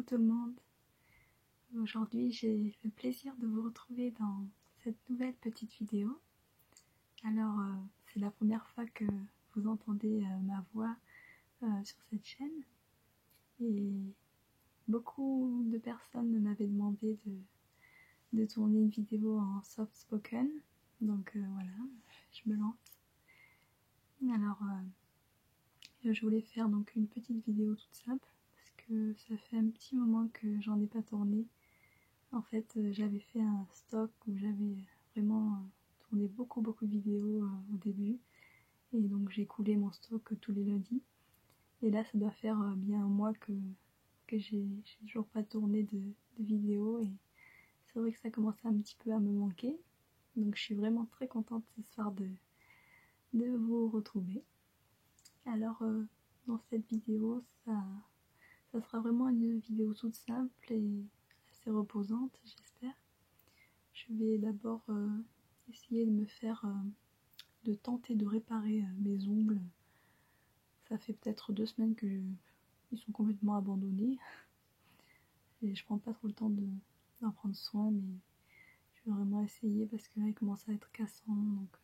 Coucou tout le monde. Aujourd'hui j'ai le plaisir de vous retrouver dans cette nouvelle petite vidéo. Alors c'est la première fois que vous entendez ma voix sur cette chaîne et beaucoup de personnes m'avaient demandé de tourner une vidéo en soft spoken, donc voilà, je me lance. Alors je voulais faire donc une petite vidéo toute simple parce que ça fait un petit moment que j'en ai pas tourné. En fait j'avais fait un stock où j'avais vraiment tourné beaucoup de vidéos au début, et donc j'ai coulé mon stock tous les lundis, et là ça doit faire bien un mois que j'ai toujours pas tourné de vidéos, et c'est vrai que ça commençait un petit peu à me manquer, donc je suis vraiment très contente ce soir de vous retrouver. Alors dans cette vidéo ça sera vraiment une vidéo toute simple et assez reposante, j'espère. Je vais d'abord essayer de me faire, de tenter de réparer mes ongles. Ça fait peut-être 2 semaines que ils sont complètement abandonnés et je prends pas trop le temps d'en prendre soin, mais je vais vraiment essayer parce que là ils commencent à être cassants, donc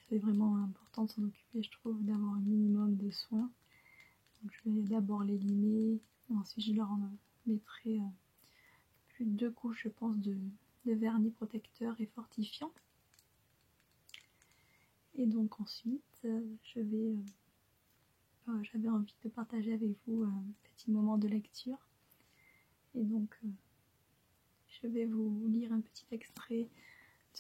c'est vraiment important de s'en occuper, je trouve, d'avoir un minimum de soins. Donc je vais d'abord les limer, ensuite je leur mettrai plus de 2 couches, je pense, de vernis protecteur et fortifiant. Et donc ensuite j'avais envie de partager avec vous un petit moment de lecture, et donc je vais vous lire un petit extrait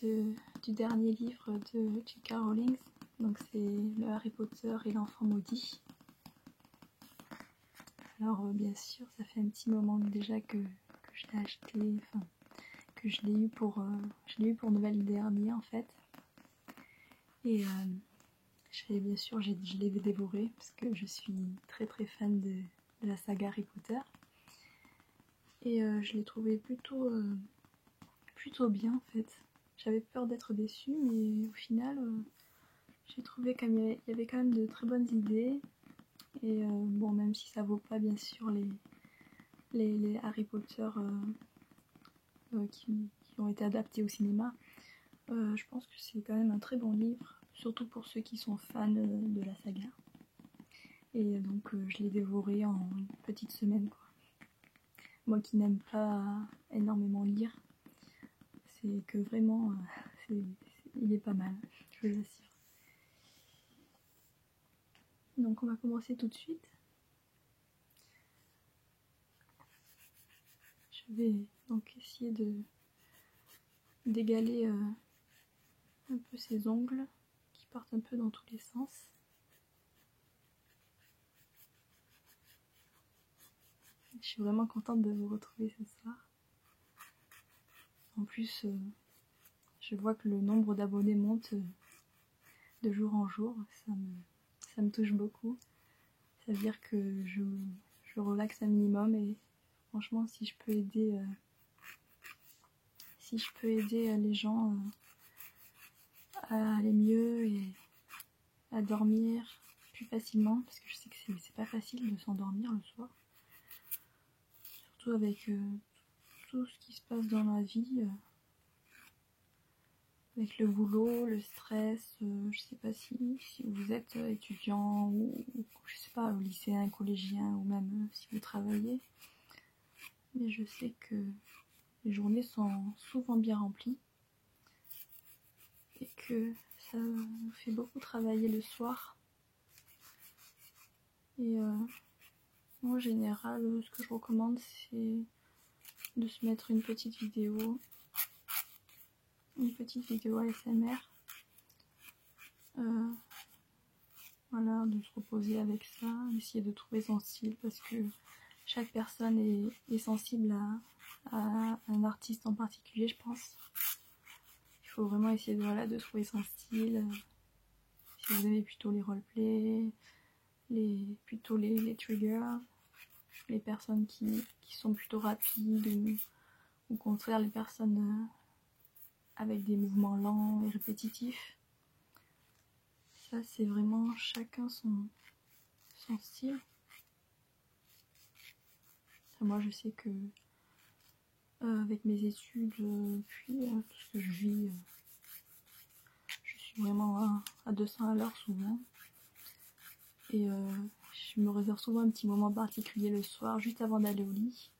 du dernier livre de J.K. Rowling. Donc c'est le Harry Potter et l'enfant maudit. Alors bien sûr ça fait un petit moment déjà que je l'ai acheté, enfin que je l'ai eu pour Noël dernier en fait, et bien sûr je l'ai dévoré parce que je suis très fan de la saga Harry Potter, et je l'ai trouvé plutôt bien en fait. J'avais peur d'être déçue, mais au final j'ai trouvé qu'il y avait quand même de très bonnes idées, et bon, même si ça vaut pas bien sûr les Harry Potter qui ont été adaptés au cinéma, je pense que c'est quand même un très bon livre, surtout pour ceux qui sont fans de la saga. Et donc je l'ai dévoré en une petite semaine, quoi. Moi qui n'aime pas énormément lire, c'est que vraiment il est pas mal, je vous assure. Donc on va commencer tout de suite. Je vais donc essayer d'égaler un peu ses ongles qui partent un peu dans tous les sens. Je suis vraiment contente de vous retrouver ce soir. En plus, je vois que le nombre d'abonnés monte de jour en jour. Ça me touche beaucoup. Ça veut dire que je relaxe un minimum, et franchement, si je peux aider les gens à aller mieux et à dormir plus facilement, parce que je sais que c'est pas facile de s'endormir le soir, surtout avec tout ce qui se passe dans la vie, avec le boulot, le stress. Je sais pas si vous êtes étudiant ou je sais pas, lycéen, collégien, ou même si vous travaillez, mais je sais que les journées sont souvent bien remplies et que ça nous fait beaucoup travailler le soir. Et en général, ce que je recommande, c'est de se mettre une petite vidéo ASMR. Voilà, de se reposer avec ça, essayer de trouver son style, parce que chaque personne est sensible à un artiste en particulier, je pense. Il faut vraiment essayer de trouver son style. Si vous aimez plutôt les roleplays, plutôt les triggers, les personnes qui sont plutôt rapides, ou au contraire les personnes avec des mouvements lents et répétitifs. Ça, c'est vraiment chacun son style. moi je sais que avec mes études, puis tout ce que je vis, je suis vraiment à 200 à l'heure souvent. Et je me réserve souvent un petit moment particulier le soir, juste avant d'aller au lit,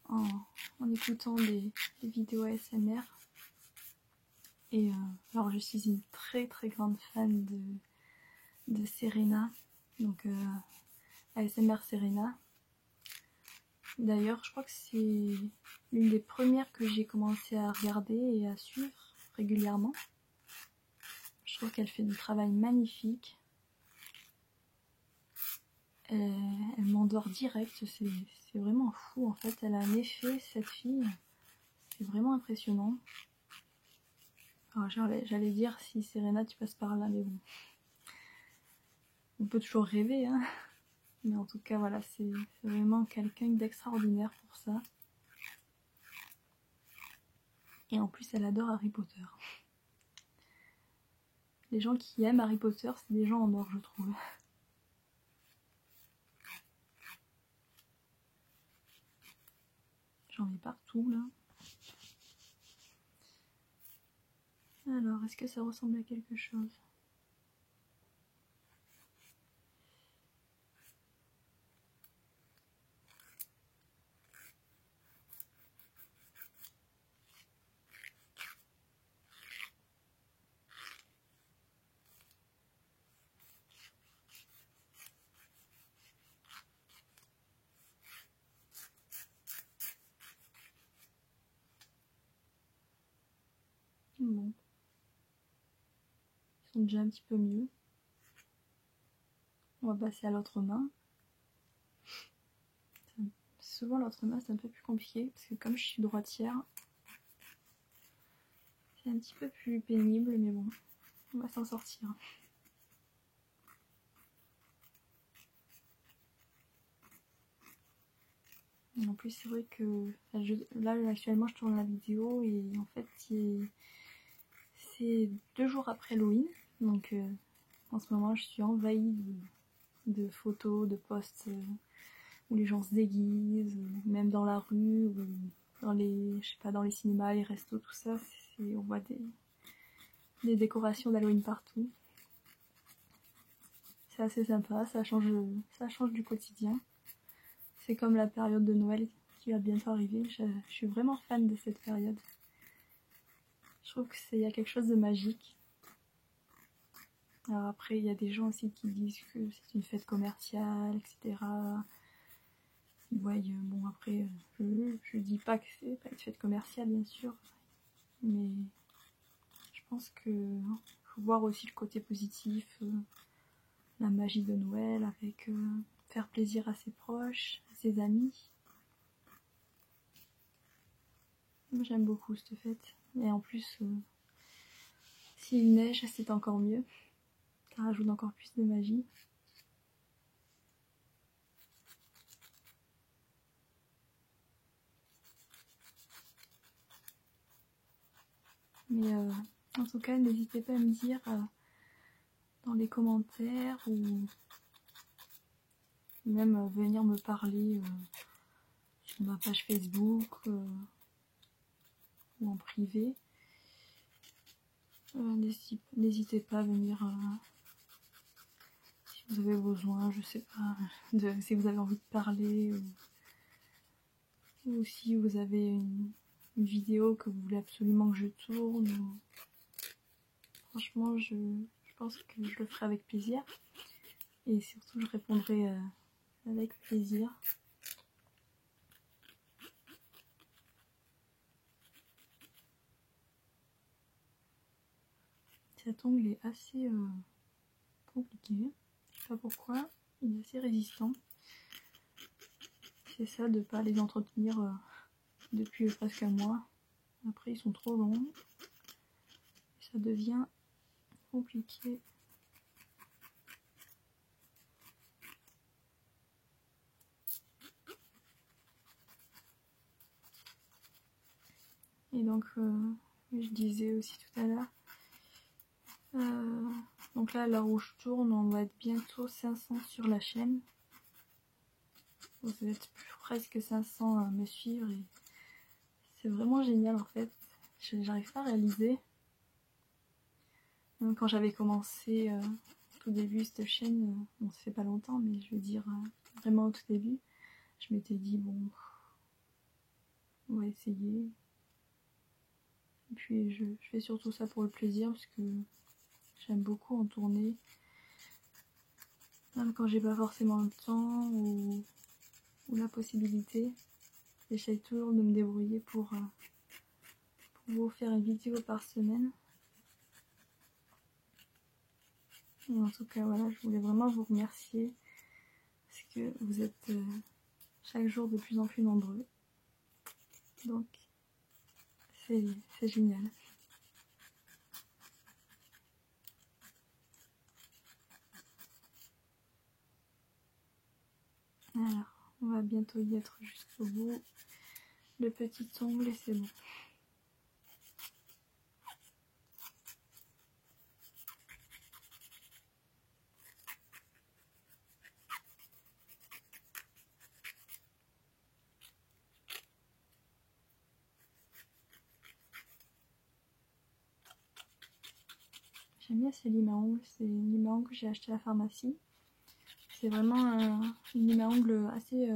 en écoutant des vidéos ASMR. Et alors je suis une très très grande fan de Serena, donc ASMR Serena. D'ailleurs je crois que c'est l'une des premières que j'ai commencé à regarder et à suivre régulièrement. Je trouve qu'elle fait du travail magnifique. Elle m'endort direct, c'est vraiment fou en fait, elle a un effet cette fille, c'est vraiment impressionnant. Alors j'allais dire si Serena tu passes par là, mais bon, on peut toujours rêver hein. Mais en tout cas voilà, c'est vraiment quelqu'un d'extraordinaire pour ça. Et en plus elle adore Harry Potter. Les gens qui aiment Harry Potter, c'est des gens en or je trouve. J'en ai partout là. Alors, est-ce que ça ressemble à quelque chose? Bon. Ils sont déjà un petit peu mieux. On va passer à l'autre main. Souvent l'autre main c'est un peu plus compliqué parce que comme je suis droitière, c'est un petit peu plus pénible, mais bon, on va s'en sortir. Et en plus c'est vrai que là actuellement je tourne la vidéo et en fait c'est 2 jours après Halloween, donc en ce moment je suis envahie de photos, de posts où les gens se déguisent, même dans la rue, ou dans les, je sais pas, dans les cinémas, les restos, tout ça, on voit des décorations d'Halloween partout. C'est assez sympa, ça change du quotidien. C'est comme la période de Noël qui va bientôt arriver. Je suis vraiment fan de cette période. Je trouve qu'il y a quelque chose de magique. Alors après, il y a des gens aussi qui disent que c'est une fête commerciale, etc. Ouais, bon après, je dis pas que c'est pas une fête commerciale bien sûr, mais je pense que faut voir aussi le côté positif, la magie de Noël avec faire plaisir à ses proches, à ses amis. Moi j'aime beaucoup cette fête, et en plus s'il neige c'est encore mieux, ça rajoute encore plus de magie. Mais en tout cas n'hésitez pas à me dire dans les commentaires ou même venir me parler sur ma page Facebook ou en privé. N'hésitez pas à venir si vous avez besoin, je sais pas, si vous avez envie de parler ou si vous avez une vidéo que vous voulez absolument que je tourne. Franchement, je pense que je le ferai avec plaisir et surtout je répondrai avec plaisir. Cet ongle est assez compliqué, je sais pas pourquoi, il est assez résistant. C'est ça de pas les entretenir depuis presque un mois. Après ils sont trop longs, ça devient compliqué. Et donc je disais aussi tout à l'heure, donc là à l'heure où je tourne on va être bientôt 500 sur la chaîne. Vous êtes presque 500 à me suivre et c'est vraiment génial en fait. J'arrive pas à réaliser. Même quand j'avais commencé tout début cette chaîne, bon ça fait pas longtemps mais je veux dire vraiment au tout début, je m'étais dit bon on va essayer. Et puis je fais surtout ça pour le plaisir parce que j'aime beaucoup en tourner. Même quand j'ai pas forcément le temps ou la possibilité, j'essaye toujours de me débrouiller pour vous faire une vidéo par semaine. Et en tout cas voilà, je voulais vraiment vous remercier parce que vous êtes chaque jour de plus en plus nombreux. Donc c'est génial. Alors, on va bientôt y être jusqu'au bout. Le petit ongle et c'est bon. J'aime bien ces limes à ongles, c'est une lime à ongles que j'ai acheté à la pharmacie. C'est vraiment une lime à ongles assez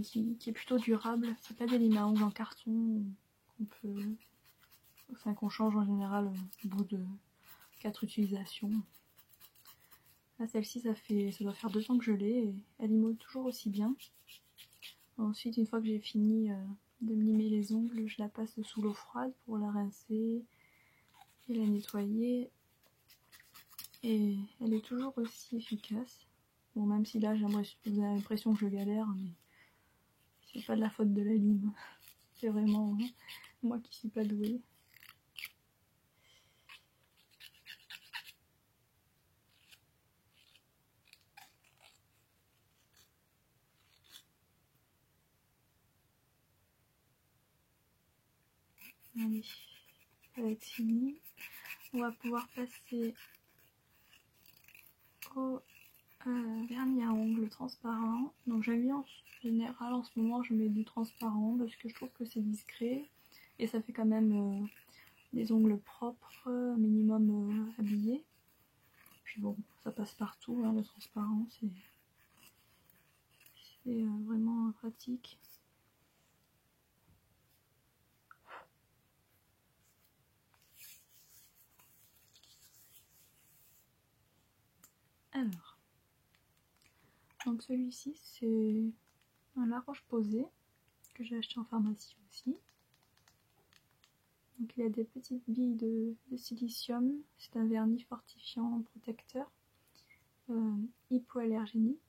qui est plutôt durable. C'est pas des limes à ongles en carton qu'on change en général au bout de 4 utilisations. Là celle-ci ça doit faire 2 ans que je l'ai et elle lime toujours aussi bien. Ensuite une fois que j'ai fini de me limer les ongles, je la passe sous l'eau froide pour la rincer et la nettoyer. Et elle est toujours aussi efficace. Bon, même si là, vous avez l'impression que je galère, mais c'est pas de la faute de la lime. C'est vraiment moi qui suis pas douée. Allez, ça va être fini. On va pouvoir passer au vernis à ongles transparent. Donc j'aime bien en général en ce moment je mets du transparent parce que je trouve que c'est discret et ça fait quand même des ongles propres, minimum habillés. Puis bon, ça passe partout, hein, le transparent c'est vraiment pratique. Alors, donc celui-ci c'est un La Roche-Posay que j'ai acheté en pharmacie aussi. Donc il a des petites billes de silicium, c'est un vernis fortifiant protecteur hypoallergénique.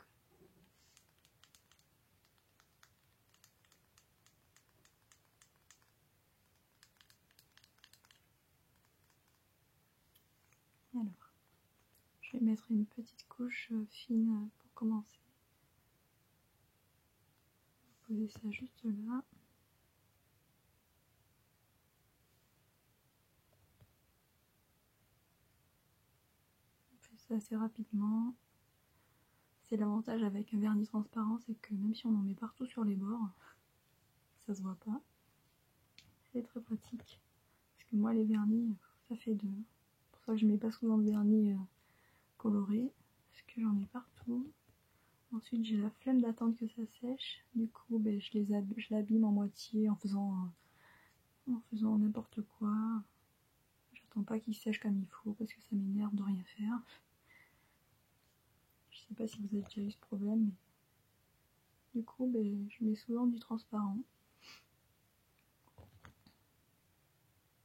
Alors, je vais mettre une petite couche fine pour commencer. Poser ça juste là. On fait ça assez rapidement. C'est l'avantage avec un vernis transparent, c'est que même si on en met partout sur les bords, ça se voit pas. C'est très pratique. Parce que moi les vernis, ça fait deux. C'est pour ça que je mets pas souvent de vernis coloré, parce que j'en ai partout. Ensuite j'ai la flemme d'attendre que ça sèche. Du coup ben, je l'abîme en moitié en faisant n'importe quoi. J'attends pas qu'il sèche comme il faut parce que ça m'énerve de rien faire. Je sais pas si vous avez déjà eu ce problème, mais du coup ben, je mets souvent du transparent.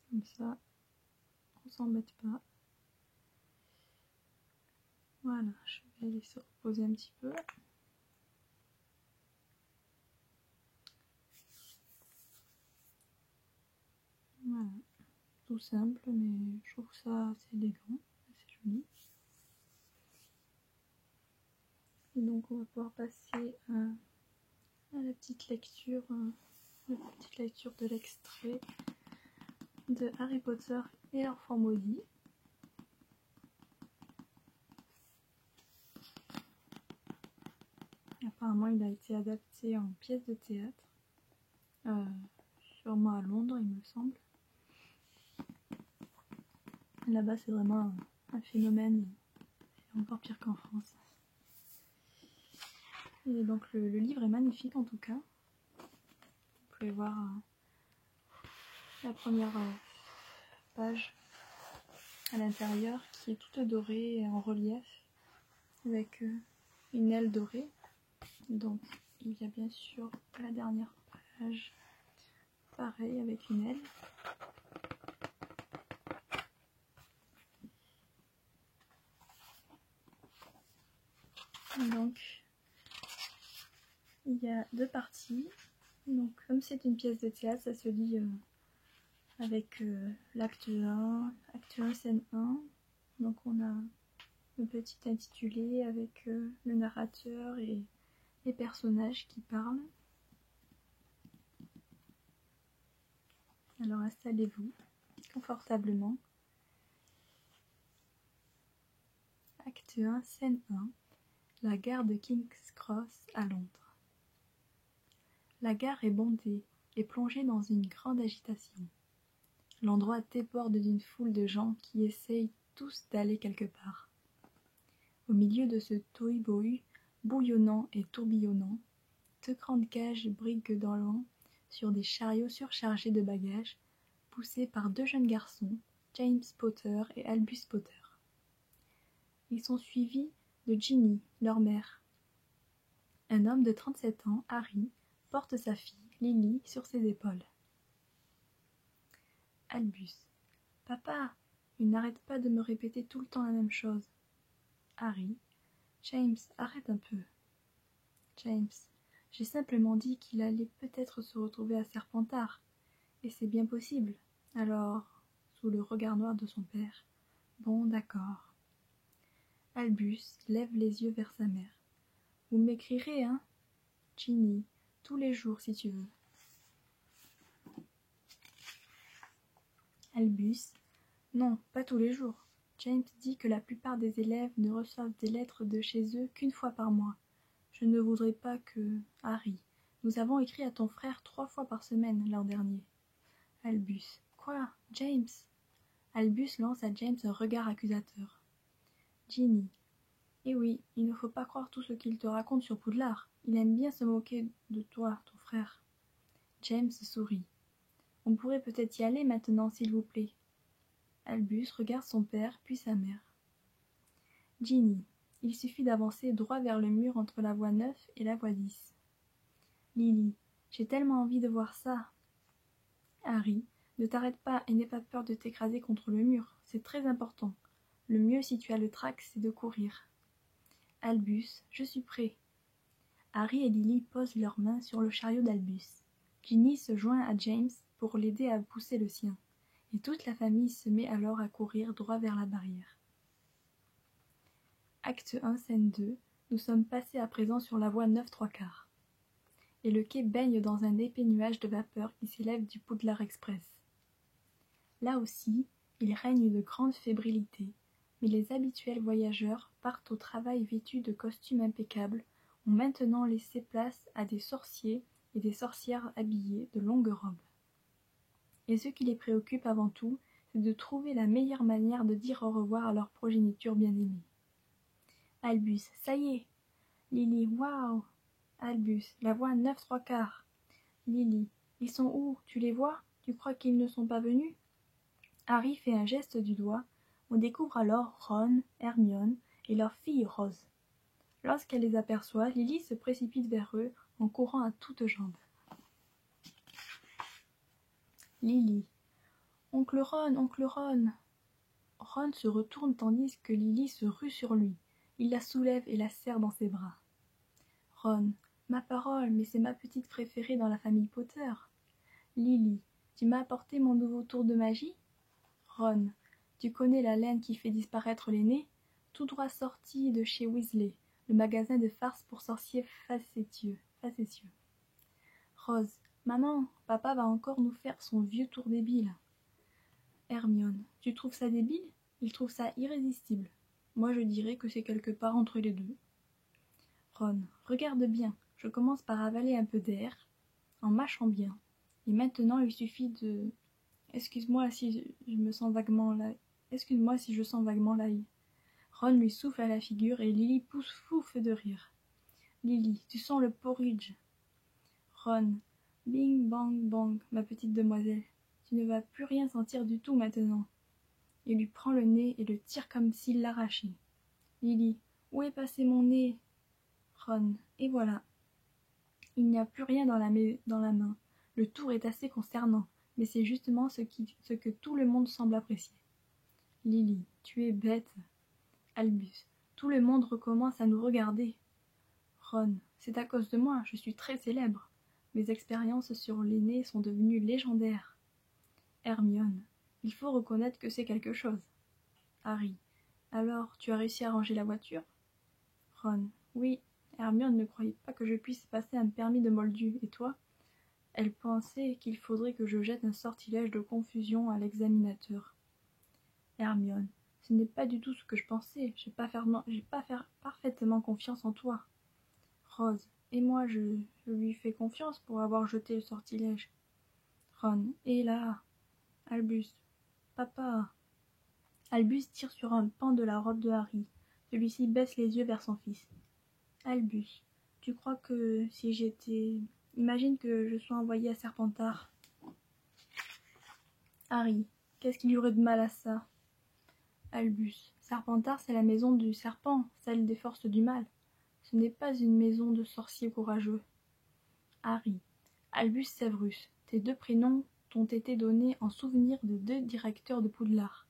Comme ça, on s'embête pas. Voilà, je vais aller se reposer un petit peu. Voilà, tout simple, mais je trouve ça assez élégant, assez joli. Et donc on va pouvoir passer à la petite lecture de l'extrait de Harry Potter et l'enfant maudit. adapté en pièce de théâtre, sûrement à Londres, il me semble. Là-bas, c'est vraiment un phénomène, c'est encore pire qu'en France. Et donc le livre est magnifique en tout cas. Vous pouvez voir la première page à l'intérieur qui est toute dorée et en relief avec une aile dorée. Donc il y a bien sûr la dernière page, pareil avec une aile. Donc il y a deux parties. Donc comme c'est une pièce de théâtre, ça se lit avec l'acte 1, acte 1, scène 1. Donc on a le petit intitulé avec le narrateur et les personnages qui parlent. Alors installez-vous confortablement. Acte 1, scène 1. La gare de King's Cross à Londres. La gare est bondée et plongée dans une grande agitation. L'endroit déborde d'une foule de gens qui essayent tous d'aller quelque part. Au milieu de ce tohu-bohu bouillonnant et tourbillonnant, deux grandes cages briguent dans l'an sur des chariots surchargés de bagages, poussés par deux jeunes garçons, James Potter et Albus Potter. Ils sont suivis de Ginny, leur mère. Un homme de 37 ans, Harry, porte sa fille, Lily, sur ses épaules. Albus. Papa, il n'arrête pas de me répéter tout le temps la même chose. Harry. James, arrête un peu. James. J'ai simplement dit qu'il allait peut-être se retrouver à Serpentard. Et c'est bien possible. Alors, sous le regard noir de son père. Bon, d'accord. Albus lève les yeux vers sa mère. Vous m'écrirez, hein? Ginny, tous les jours si tu veux. Albus. Non, pas tous les jours. James dit que la plupart des élèves ne reçoivent des lettres de chez eux qu'une fois par mois. Je ne voudrais pas que... Harry, nous avons écrit à ton frère 3 fois par semaine l'an dernier. Albus. Quoi, James? Albus lance à James un regard accusateur. Ginny. Eh oui, il ne faut pas croire tout ce qu'il te raconte sur Poudlard. Il aime bien se moquer de toi, ton frère. James sourit. On pourrait peut-être y aller maintenant, s'il vous plaît. Albus regarde son père, puis sa mère. Ginny. Il suffit d'avancer droit vers le mur entre la voie 9 et la voie 10. Lily. J'ai tellement envie de voir ça. Harry. Ne t'arrête pas et n'aie pas peur de t'écraser contre le mur. C'est très important. Le mieux si tu as le trac, c'est de courir. Albus. Je suis prêt. Harry et Lily posent leurs mains sur le chariot d'Albus. Ginny se joint à James pour l'aider à pousser le sien, et toute la famille se met alors à courir droit vers la barrière. Acte 1, scène 2, nous sommes passés à présent sur la voie 9/3/4. Et le quai baigne dans un épais nuage de vapeur qui s'élève du Poudlard Express. Là aussi, il règne une grande fébrilité, mais les habituels voyageurs partent au travail vêtus de costumes impeccables, ont maintenant laissé place à des sorciers et des sorcières habillés de longues robes. Et ce qui les préoccupe avant tout, c'est de trouver la meilleure manière de dire au revoir à leur progéniture bien-aimée. Albus, ça y est. Lily, waouh. Albus, la voie 9/3/4. Lily, ils sont où? Tu les vois? Tu crois qu'ils ne sont pas venus? Harry fait un geste du doigt. On découvre alors Ron, Hermione et leur fille Rose. Lorsqu'elle les aperçoit, Lily se précipite vers eux en courant à toutes jambes. Lily. Oncle Ron, oncle Ron. Ron se retourne tandis que Lily se rue sur lui. Il la soulève et la serre dans ses bras. Ron. Ma parole, mais c'est ma petite préférée dans la famille Potter. Lily. Tu m'as apporté mon nouveau tour de magie? Ron. Tu connais la laine qui fait disparaître les nez? Tout droit sorti de chez Weasley, le magasin de farces pour sorciers facétieux. Rose. Maman, papa va encore nous faire son vieux tour débile. Hermione. Tu trouves ça débile? Il trouve ça irrésistible. Moi je dirais que c'est quelque part entre les deux. Ron. Regarde bien. Je commence par avaler un peu d'air, en mâchant bien. Et maintenant, il suffit de... Excuse-moi si je sens vaguement l'ail. Ron lui souffle à la figure et Lily pousse fouffe de rire. Lily, tu sens le porridge. Ron, bing bang bang, ma petite demoiselle. Tu ne vas plus rien sentir du tout maintenant. Il lui prend le nez et le tire comme s'il l'arrachait. Lily, où est passé mon nez? Ron, et voilà. Il n'y a plus rien dans la main. Le tour est assez consternant, mais c'est justement ce que tout le monde semble apprécier. Lily, tu es bête. Albus, tout le monde recommence à nous regarder. Ron, c'est à cause de moi, je suis très célèbre. Mes expériences sur les nez sont devenues légendaires. Hermione, il faut reconnaître que c'est quelque chose. Harry, alors tu as réussi à ranger la voiture? Ron, oui. Hermione ne croyait pas que je puisse passer un permis de moldu, et toi? Elle pensait qu'il faudrait que je jette un sortilège de confusion à l'examinateur. Hermione, ce n'est pas du tout ce que je pensais, j'ai pas faire parfaitement confiance en toi. Rose, et moi je lui fais confiance pour avoir jeté le sortilège. Ron, et là, Albus, papa. Albus tire sur un pan de la robe de Harry. Celui-ci baisse les yeux vers son fils. Albus, tu crois que si j'étais... Imagine que je sois envoyé à Serpentard. Harry, qu'est-ce qu'il y aurait de mal à ça? Albus, Serpentard, c'est la maison du serpent, celle des forces du mal. Ce n'est pas une maison de sorciers courageux. Harry, Albus Severus, tes deux prénoms t'ont été donnés en souvenir de deux directeurs de Poudlard.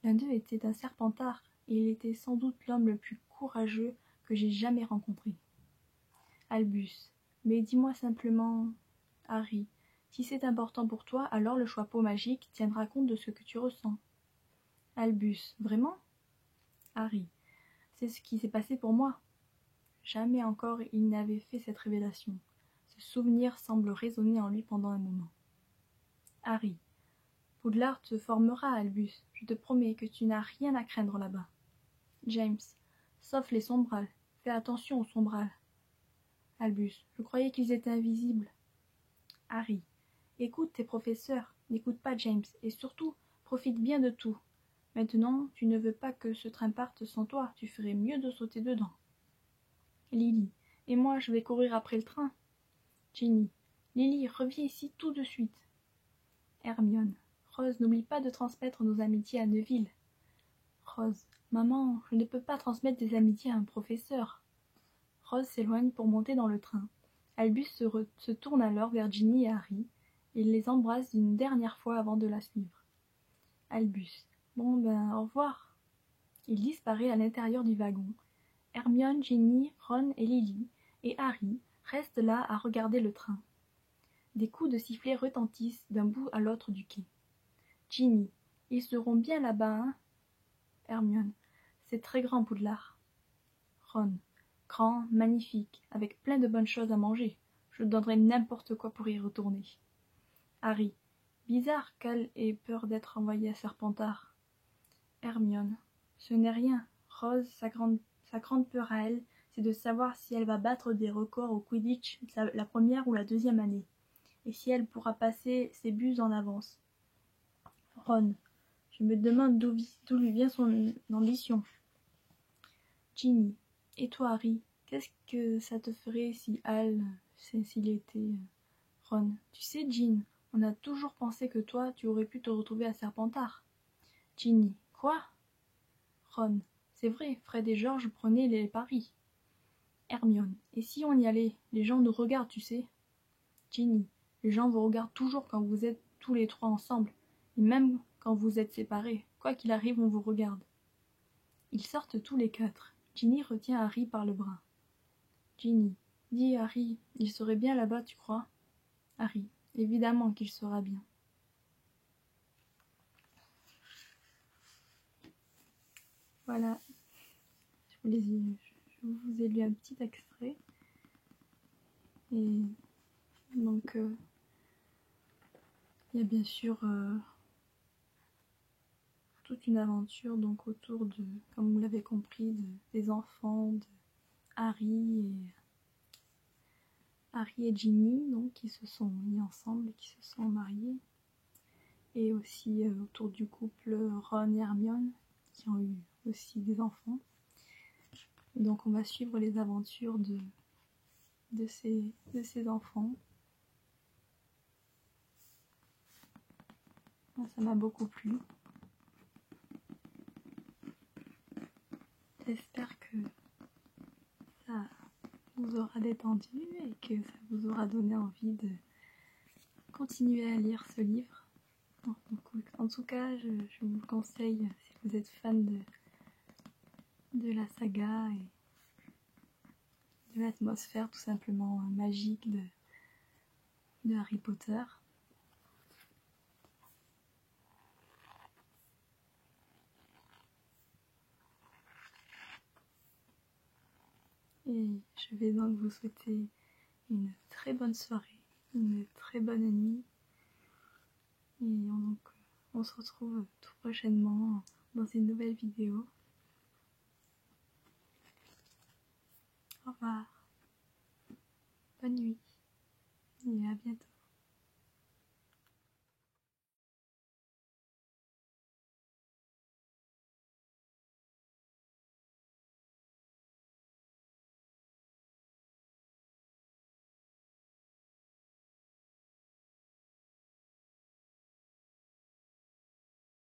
L'un d'eux était un Serpentard, et il était sans doute l'homme le plus courageux que j'ai jamais rencontré. Albus, mais dis-moi simplement... Harry, si c'est important pour toi, alors le chapeau magique tiendra compte de ce que tu ressens. Albus, vraiment? Harry, c'est ce qui s'est passé pour moi. Jamais encore il n'avait fait cette révélation. Ce souvenir semble résonner en lui pendant un moment. Harry, Poudlard te formera, Albus. Je te promets que tu n'as rien à craindre là-bas. James, sauf les sombrales. Fais attention aux sombrales. Albus, je croyais qu'ils étaient invisibles. Harry, écoute tes professeurs, n'écoute pas James, et surtout, profite bien de tout. Maintenant, tu ne veux pas que ce train parte sans toi, tu ferais mieux de sauter dedans. Lily, et moi je vais courir après le train. Ginny, Lily, reviens ici tout de suite. Hermione, Rose, n'oublie pas de transmettre nos amitiés à Neville. Rose, maman, je ne peux pas transmettre des amitiés à un professeur. Rose s'éloigne pour monter dans le train. Albus se tourne alors vers Ginny et Harry, et les embrasse une dernière fois avant de la suivre. Albus, bon ben, au revoir. Il disparaît à l'intérieur du wagon. Hermione, Ginny, Ron et Lily, et Harry restent là à regarder le train. Des coups de sifflet retentissent d'un bout à l'autre du quai. Ginny, ils seront bien là-bas, hein? Hermione, c'est très grand, Poudlard. Ron, grand, magnifique, avec plein de bonnes choses à manger. Je donnerais n'importe quoi pour y retourner. Harry, bizarre qu'Al ait peur d'être envoyée à Serpentard. Hermione, ce n'est rien. Rose, sa grande peur à elle, c'est de savoir si elle va battre des records au Quidditch la première ou la deuxième année, et si elle pourra passer ses buts en avance. Ron, je me demande d'où lui vient son ambition. Ginny, et toi Harry, qu'est-ce que ça te ferait si s'il était... Ron, tu sais Jean, on a toujours pensé que toi, tu aurais pu te retrouver à Serpentard. Ginny, quoi? Ron, c'est vrai, Fred et George prenaient les paris. Hermione, et si on y allait? Les gens nous regardent, tu sais. Ginny, les gens vous regardent toujours quand vous êtes tous les trois ensemble, et même quand vous êtes séparés. Quoi qu'il arrive, on vous regarde. Ils sortent tous les quatre. Ginny retient Harry par le bras. Ginny, dis Harry, il serait bien là-bas, tu crois? Harry, évidemment qu'il sera bien. Voilà, je vous ai lu un petit extrait. Et donc, il y a bien sûr toute une aventure donc autour de, comme vous l'avez compris, des enfants, de Harry Harry et Ginny, donc, qui se sont mis ensemble et qui se sont mariés. Et aussi autour du couple Ron et Hermione, qui ont eu aussi des enfants. Et donc on va suivre les aventures de ces enfants. Ça m'a beaucoup plu. J'espère que ça vous aura détendu et que ça vous aura donné envie de continuer à lire ce livre. En tout cas, je vous le conseille si vous êtes fan de la saga et de l'atmosphère tout simplement magique de Harry Potter. Et je vais donc vous souhaiter une très bonne soirée, une très bonne nuit. Et donc, on se retrouve tout prochainement dans une nouvelle vidéo. Au revoir, bonne nuit et à bientôt.